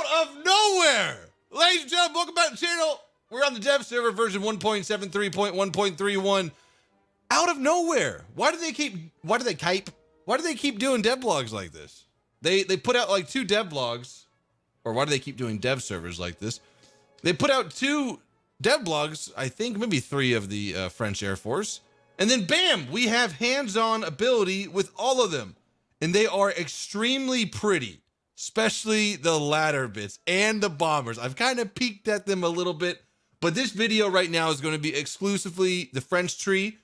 Out of nowhere! Ladies and gentlemen, welcome back to the channel. We're on the dev server version 1.73.1.31. Out of nowhere. Why do they keep doing devlogs like this? They put out like 2 devlogs, or why do they keep doing dev servers like this? They put out 2 devlogs, I think maybe 3 of the French Air Force, and then bam, we have hands-on ability with all of them, and they are extremely pretty, especially the latter bits and the bombers. I've kind of peeked at them a little bit, but this video right now is going to be exclusively the French tree.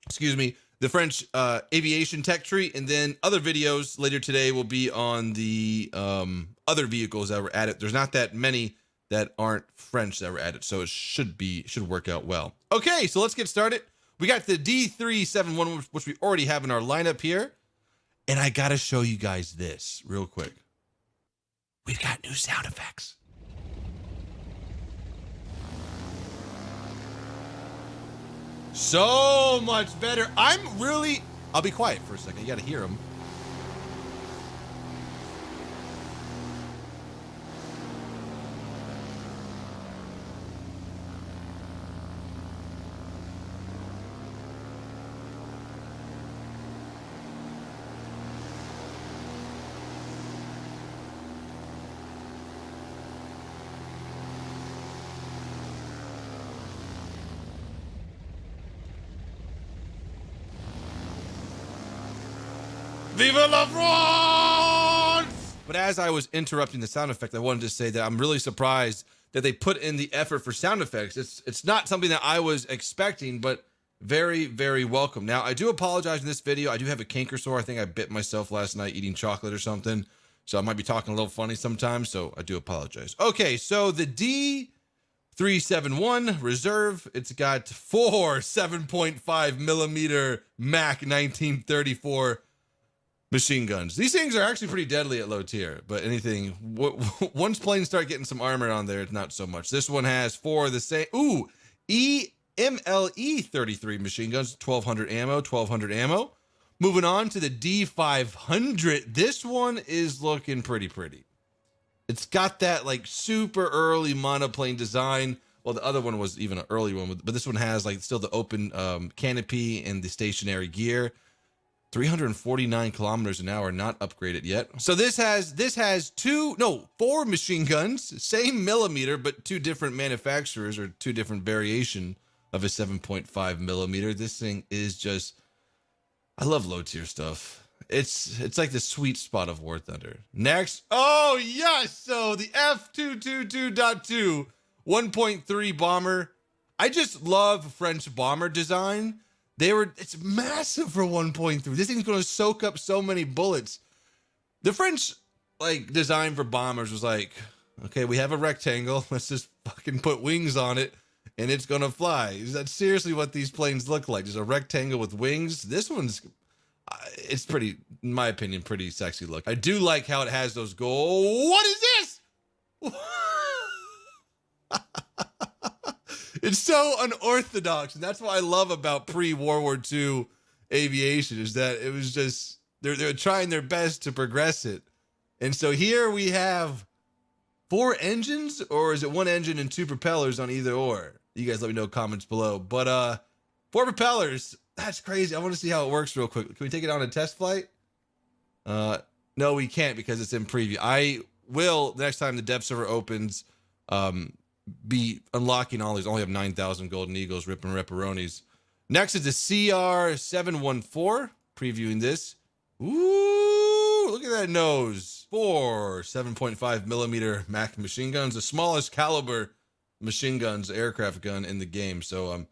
Excuse me, the French aviation tech tree, and then other videos later today will be on the other vehicles that were added. There's not that many that aren't French that were added, so it should work out well. Okay, so let's get started. We got the D520, which we already have in our lineup here, and I gotta show you guys this real quick. We've got new sound effects. So much better. I'll be quiet for a second. You gotta hear them. Viva la France! But as I was interrupting the sound effect, I wanted to say that I'm really surprised that they put in the effort for sound effects. It's not something that I was expecting, but very, very welcome. Now, I do apologize in this video. I do have a canker sore. I think I bit myself last night eating chocolate or something, so I might be talking a little funny sometimes, so I do apologize. Okay, so the D520 Reserve, it's got 4 7.5 millimeter Mac 1934 machine guns. These things are actually pretty deadly at low tier, but once planes start getting some armor on there, it's not so much. This one has 4 of the same. Ooh, EMLE 33 machine guns, 1200 ammo. Moving on to the D500. This one is looking pretty. It's got that like super early monoplane design. Well, the other one was even an early one, but this one has like still the open canopy and the stationary gear. 349 kilometers an hour, not upgraded yet. So this has 4 machine guns, same millimeter, but 2 different manufacturers or 2 different variation of a 7.5 millimeter. This thing is just, I love low tier stuff. It's like the sweet spot of War Thunder. Next, oh yes, so the F222.2 1.3 bomber. I just love French bomber design. It's massive for 1.3. This thing's going to soak up so many bullets. The French like design for bombers was like, okay, we have a rectangle. Let's just fucking put wings on it and it's going to fly. That's seriously what these planes look like. Just a rectangle with wings. This one's, it's pretty, in my opinion, pretty sexy look. I do like how it has those gold. What is this? It's so unorthodox, and that's what I love about pre-World War II aviation, is that it was just, they're trying their best to progress it. And so here we have 4 engines, or is it 1 engine and 2 propellers on either or? You guys let me know in comments below. But 4 propellers, that's crazy. I want to see how it works real quick. Can we take it on a test flight? No, we can't because it's in preview. I will, the next time the dev server opens, be unlocking all these. I only have 9,000 golden eagles, ripping ripperonis. Next is the CR714, previewing this. Ooh, look at that nose. 4 7.5 millimeter Mac machine guns, the smallest caliber machine guns, aircraft gun in the game. So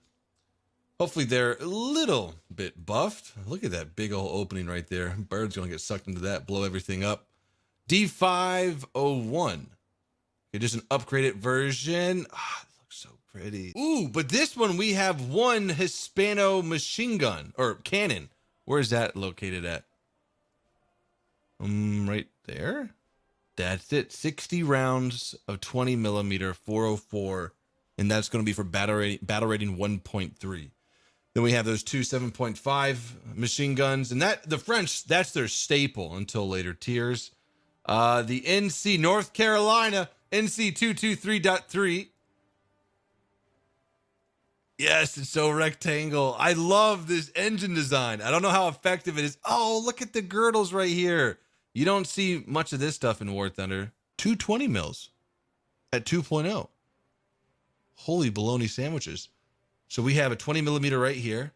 hopefully they're a little bit buffed. Look at that big old opening right there. Bird's gonna get sucked into that, blow everything up. D501. Just an upgraded version. Ah, it looks so pretty. Ooh, but this one we have 1 Hispano machine gun or cannon. Where is that located at? Right there. That's it. 60 rounds of 20 millimeter 404, and that's going to be for battle rating 1.3. Then we have those 2 7.5 machine guns, and that the French, that's their staple until later tiers. The NC North Carolina NC 223.3. Yes, it's so rectangle. I love this engine design. I don't know how effective it is. Oh, look at the girdles right here. You don't see much of this stuff in War Thunder. 220 mils at 2.0. Holy bologna sandwiches. So we have a 20 millimeter right here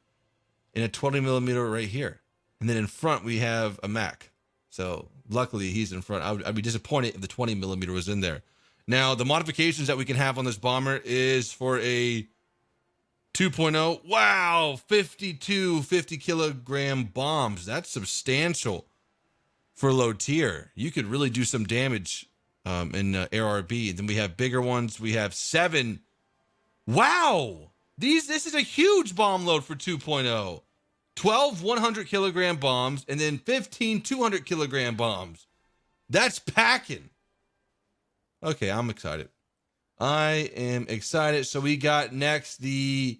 and a 20 millimeter right here. And then in front, we have a Mac. So luckily he's in front. I'd be disappointed if the 20 millimeter was in there. Now, the modifications that we can have on this bomber is for a 2.0. Wow, 52 50 kilogram bombs. That's substantial for low tier. You could really do some damage in ARB. Then we have bigger ones. We have 7. Wow, this is a huge bomb load for 2.0. 12 100 kilogram bombs and then 15 200 kilogram bombs. That's packing. Okay, I'm excited. I am excited. So we got next the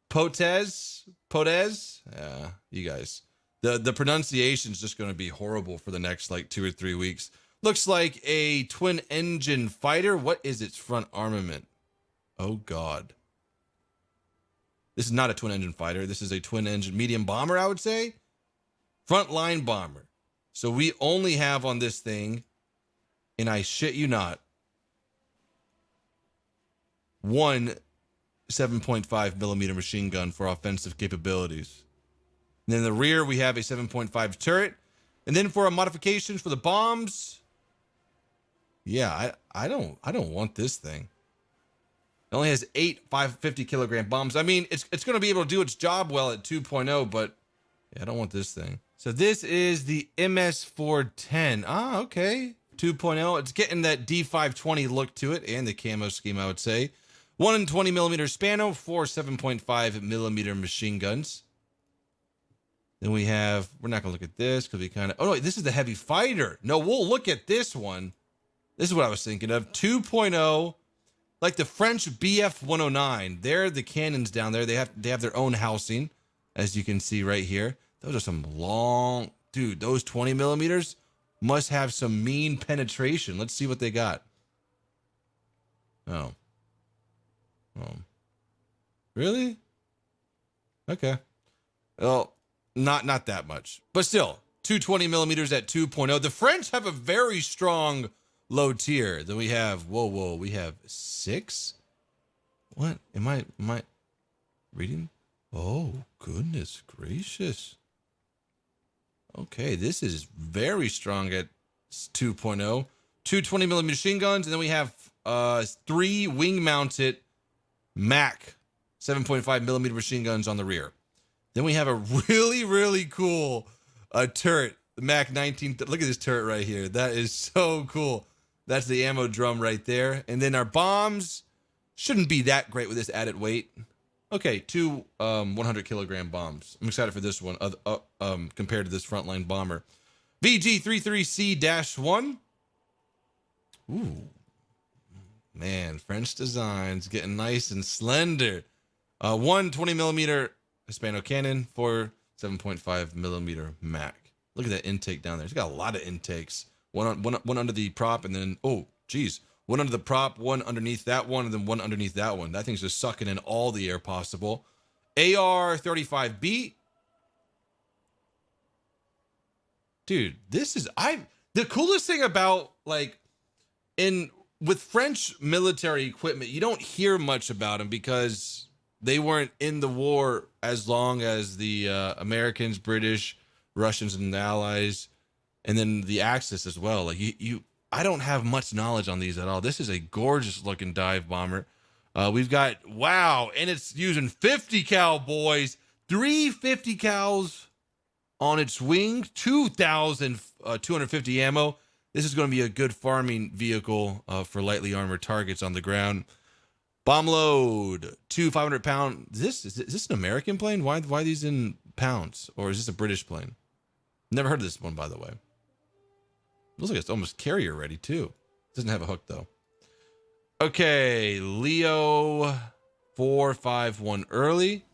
Potez. Yeah, you guys. The pronunciation is just going to be horrible for the next like 2 or 3 weeks. Looks like a twin engine fighter. What is its front armament? Oh God. This is not a twin engine fighter. This is a twin engine medium bomber, I would say. Frontline bomber. So we only have on this thing, and I shit you not, one 7.5 millimeter machine gun for offensive capabilities. And then in the rear, we have a 7.5 turret. And then for our modifications for the bombs, yeah, I don't want this thing. It only has 8 550 kilogram bombs. I mean, it's going to be able to do its job well at 2.0, but yeah, I don't want this thing. So this is the MS410. Ah, okay. 2.0. It's getting that D520 look to it and the camo scheme, I would say. 120 millimeter Spano, 4 7.5 millimeter machine guns. Then we have, we're not going to look at this because we kind of, oh no, this is the heavy fighter. No, we'll look at this one. This is what I was thinking of. 2.0. Like the French BF 109, they're the cannons down there. They have their own housing, as you can see right here. Those are some long, dude. Those 20 millimeters must have some mean penetration. Let's see what they got. Oh, really? Okay. Well, not that much, but still, 220 millimeters at 2.0. The French have a very strong low tier. Then we have, whoa, we have 6. What am I reading? Oh, goodness gracious. Okay, this is very strong at 2.0. 220 millimeter machine guns, and then we have 3 wing mounted Mac 7.5 millimeter machine guns on the rear. Then we have a really, really cool turret, the Mac 19. Look at this turret right here. That is so cool. That's the ammo drum right there. And then our bombs shouldn't be that great with this added weight. Okay, 2 100 kilogram bombs. I'm excited for this one compared to this frontline bomber. VG33C-1. Ooh. Man, French designs getting nice and slender. 1 20 millimeter Hispano cannon for 7.5 millimeter Mac. Look at that intake down there. It's got a lot of intakes. One under the prop, and then, oh, geez. One under the prop, one underneath that one, and then one underneath that one. That thing's just sucking in all the air possible. AR-35B. Dude, this is, the coolest thing about, like, with French military equipment, you don't hear much about them because they weren't in the war as long as the Americans, British, Russians, and the Allies. And then the Axis as well. Like I don't have much knowledge on these at all. This is a gorgeous looking dive bomber. We've got, wow, and it's using 50 cal, boys. 350 cals on its wing, 2,250 ammo. This is going to be a good farming vehicle for lightly armored targets on the ground. Bomb load, 2 500-pound. Is this an American plane? Why are these in pounds? Or is this a British plane? Never heard of this one, by the way. Looks like it's almost carrier ready, too. Doesn't have a hook, though. Okay, Leo 451 early.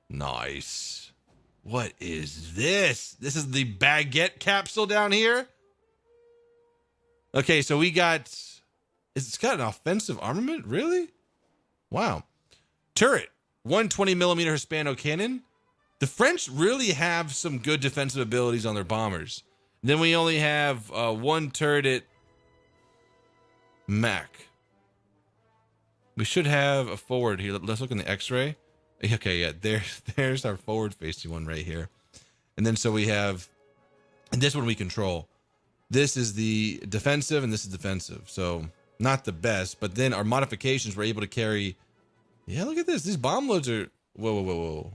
Nice. What is this? This is the baguette capsule down here? Okay, so we got, it's got an offensive armament? Really? Wow. Turret, 120 millimeter Hispano cannon. The French really have some good defensive abilities on their bombers. Then we only have one turret Mac. We should have a forward here. Let's look in the X-ray. Okay, yeah, there's our forward-facing one right here. And then so we have, and this one we control. This is the defensive, and this is defensive. So not the best, but then our modifications were able to carry. Yeah, look at this. These bomb loads are, whoa.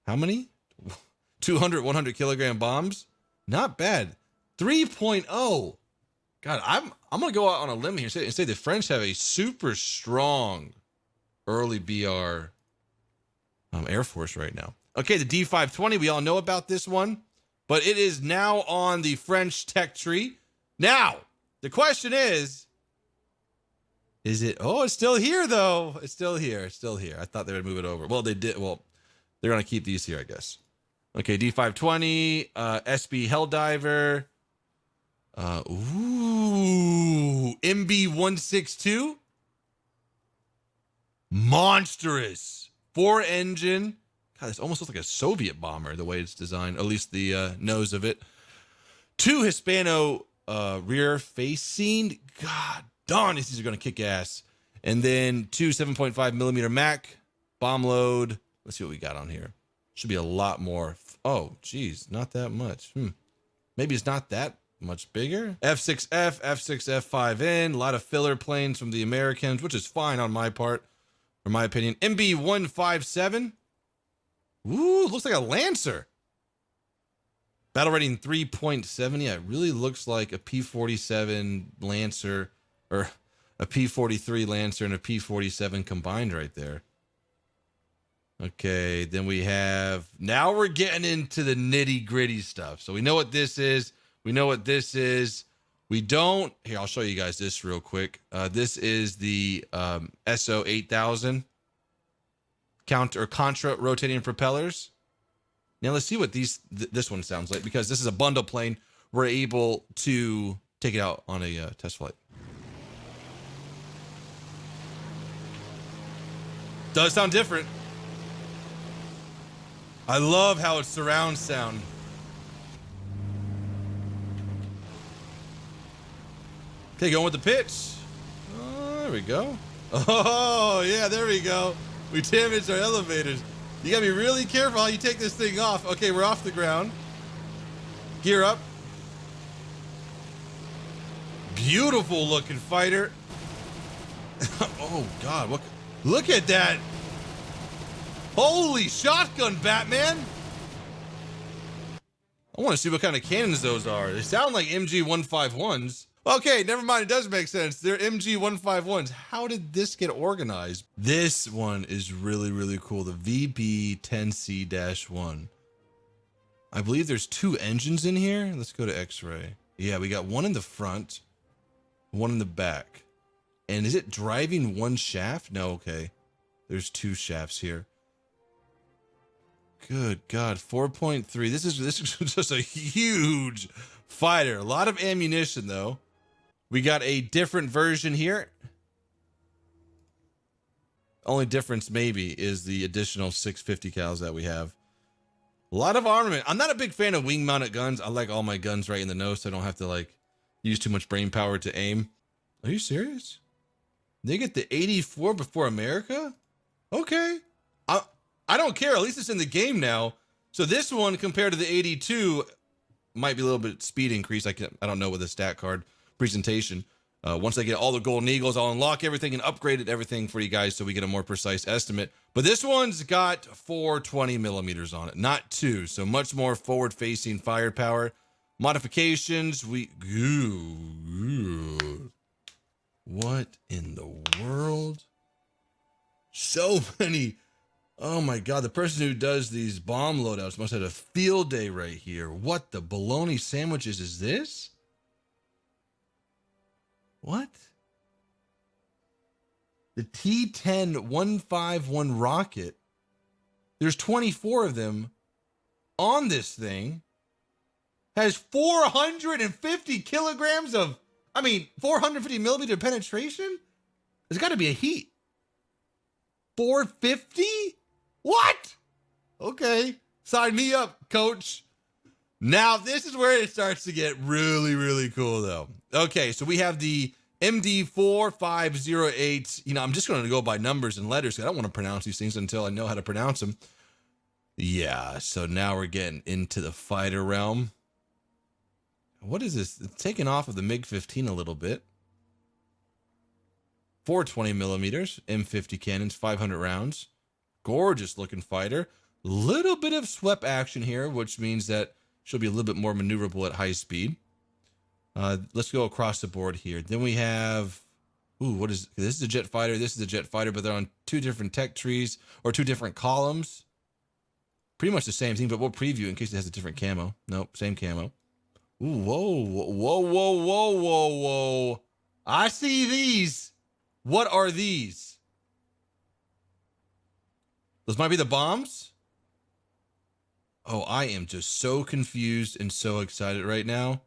How many? 200, 100 kilogram bombs. Not bad. 3.0. God, I'm going to go out on a limb here and say the French have a super strong early BR Air Force right now. Okay, the D520, we all know about this one, but it is now on the French tech tree. Now, the question is it, oh, it's still here though. It's still here. I thought they would move it over. Well, they did. Well, they're going to keep these here, I guess. Okay, D520, Sb Helldiver. MB162. Monstrous. 4-engine. God, this almost looks like a Soviet bomber, the way it's designed, at least the nose of it. 2 Hispano rear facing. God darn, these are going to kick ass. And then 2 7.5 millimeter Mac bomb load. Let's see what we got on here. Should be a lot more. Oh, geez, not that much. Maybe it's not that much bigger. F6F, F6F5N. A lot of filler planes from the Americans, which is fine on my part, or my opinion. MB157. Ooh, looks like a Lancer. Battle rating 3.7. Yeah, it really looks like a P-47 Lancer, or a P-43 Lancer and a P-47 combined right there. Okay, then we have, now we're getting into the nitty gritty stuff. So we know what this is. We don't, here, I'll show you guys this real quick. This is the Esso 8000 contra rotating propellers. Now let's see what this one sounds like, because this is a bundle plane. We're able to take it out on a test flight. Does sound different. I love how it's surround sound. Okay, going with the pitch. Oh, there we go. Oh, yeah, there we go. We damaged our elevators. You gotta be really careful how you take this thing off. Okay, we're off the ground. Gear up. Beautiful looking fighter. Oh, God, look at that. Holy shotgun, Batman! I want to see what kind of cannons those are. They sound like MG151s. Okay, never mind. It does make sense. They're MG151s. How did this get organized? This one is really, really cool. The VB10C-1. I believe there's 2 engines in here. Let's go to X-ray. Yeah, we got one in the front, one in the back. And is it driving one shaft? No, okay. There's 2 shafts here. Good God, 4.3. This is just a huge fighter. A lot of ammunition though. We got a different version here. Only difference maybe is the additional 650 cals that we have. A lot of armament. I'm not a big fan of wing mounted guns. I like all my guns right in the nose, so I don't have to like use too much brain power to aim. Are you serious? They get the 84 before America? Okay. I don't care. At least it's in the game now. So this one compared to the 82 might be a little bit speed increase. I don't know with the stat card presentation. Once I get all the golden eagles, I'll unlock everything and upgrade everything for you guys so we get a more precise estimate. But this one's got 420 millimeters on it, not 2. So much more forward-facing firepower. Modifications, what in the world? So many. Oh my God, the person who does these bomb loadouts must have had a field day right here. What the bologna sandwiches is this? What? The T-10-151 rocket. There's 24 of them on this thing. Has 450 kilograms of I mean, 450 millimeter penetration? There's got to be a heat. 450? What? Okay. Sign me up, coach. Now, this is where it starts to get really, really cool, though. Okay, so we have the MD4508. You know, I'm just going to go by numbers and letters. I don't want to pronounce these things until I know how to pronounce them. Yeah, so now we're getting into the fighter realm. What is this? It's taken off of the MiG-15 a little bit. 420 millimeters, M50 cannons, 500 rounds. Gorgeous looking fighter. Little bit of swept action here, which means that she'll be a little bit more maneuverable at high speed. Let's go across the board here. Then we have, what is this? Is a jet fighter. This is a jet fighter, but they're on two different tech trees or two different columns. Pretty much the same thing, but we'll preview in case it has a different camo. Nope, same camo. Ooh, whoa. I see these. What are these? Those might be the bombs. Oh, I am just so confused and so excited right now.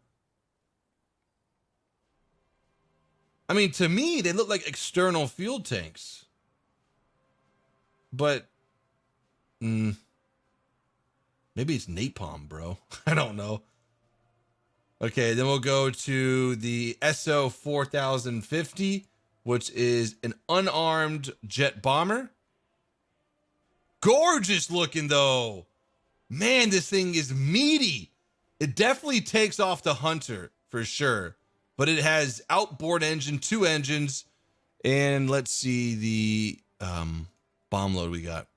I mean, to me, they look like external fuel tanks. But, maybe it's napalm, bro. I don't know. Okay, then we'll go to the Esso 4050, which is an unarmed jet bomber. Gorgeous looking, though. Man, this thing is meaty. It definitely takes off the Hunter, for sure. But it has outboard engine, 2 engines, and let's see the bomb load we got.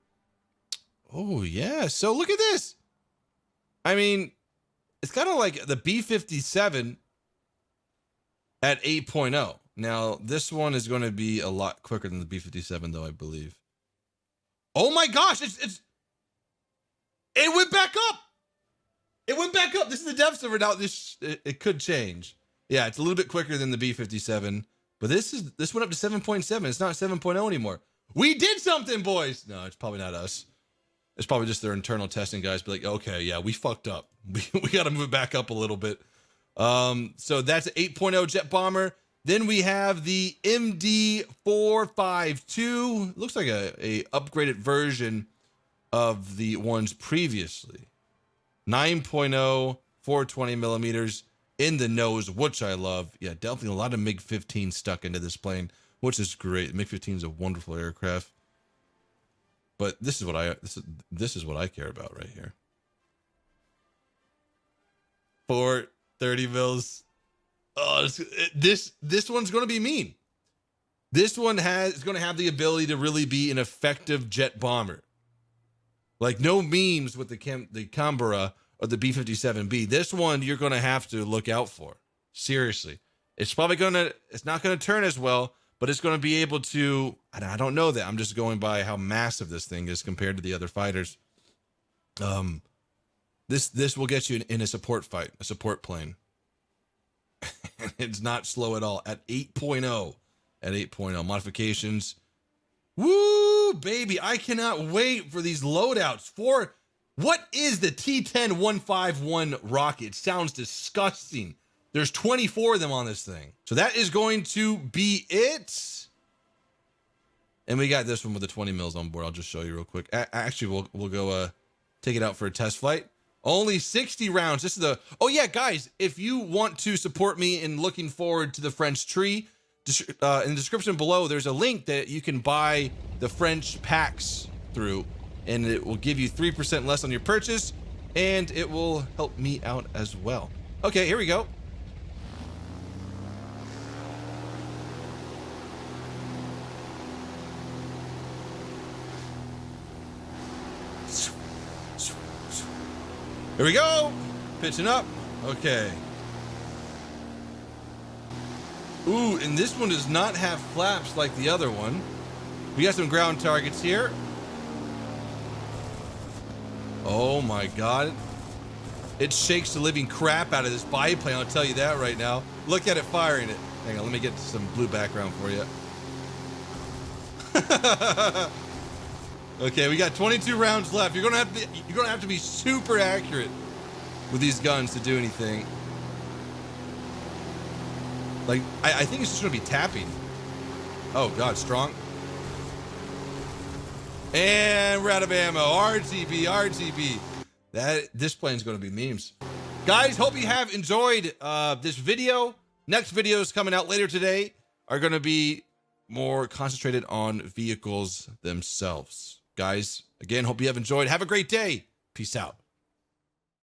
Oh, yeah. So look at this. I mean, it's kind of like the B-57 at 8.0. Now, this one is going to be a lot quicker than the B-57, though, I believe. Oh, my gosh. It went back up. It went back up. This is the dev server now. It could change. Yeah, it's a little bit quicker than the B-57, but this went up to 7.7. It's not 7.0 anymore. We did something, boys. No, it's probably not us. It's probably just their internal testing guys be like, okay, yeah, we fucked up. We got to move it back up a little bit. So that's an 8.0 jet bomber. Then we have the MD452. Looks like a upgraded version of the ones previously. 9.0, 420 millimeters in the nose, which I love. Yeah, definitely a lot of MiG-15 stuck into this plane, which is great. MiG-15 is a wonderful aircraft. But this is what I care about right here. 430 mils. Oh, this one's going to be mean. This one is going to have the ability to really be an effective jet bomber. Like no memes with the Canberra or the B-57B. This one you're going to have to look out for. Seriously. It's not going to turn as well, but it's going to be able to, I don't know that. I'm just going by how massive this thing is compared to the other fighters. This will get you in a support fight, a support plane. It's not slow at all at 8.0. At 8.0 modifications. Woo, baby. I cannot wait for these loadouts. What is the T-10-151 rocket? It sounds disgusting. There's 24 of them on this thing. So that is going to be it. And we got this one with the 20 mils on board. I'll just show you real quick. Actually, we'll go take it out for a test flight. Only 60 rounds. This is oh yeah, guys, if you want to support me in looking forward to the French tree, in the description below, there's a link that you can buy the French packs through, and it will give you 3% less on your purchase, and it will help me out as well. Okay, here we go. Here we go. Pitching up. Okay. Ooh, and this one does not have flaps like the other one. We got some ground targets here. Oh my God. It shakes the living crap out of this biplane, I'll tell you that right now. Look at it firing it. Hang on, let me get some blue background for you. Okay, we got 22 rounds left. You're gonna have to be super accurate with these guns to do anything. Like, I think it's just gonna be tapping. Oh God, strong. And we're out of ammo. RGB. This plane's gonna be memes. Guys, hope you have enjoyed this video. Next videos coming out later today are gonna be more concentrated on vehicles themselves. Guys, again, hope you have enjoyed. Have a great day. Peace out.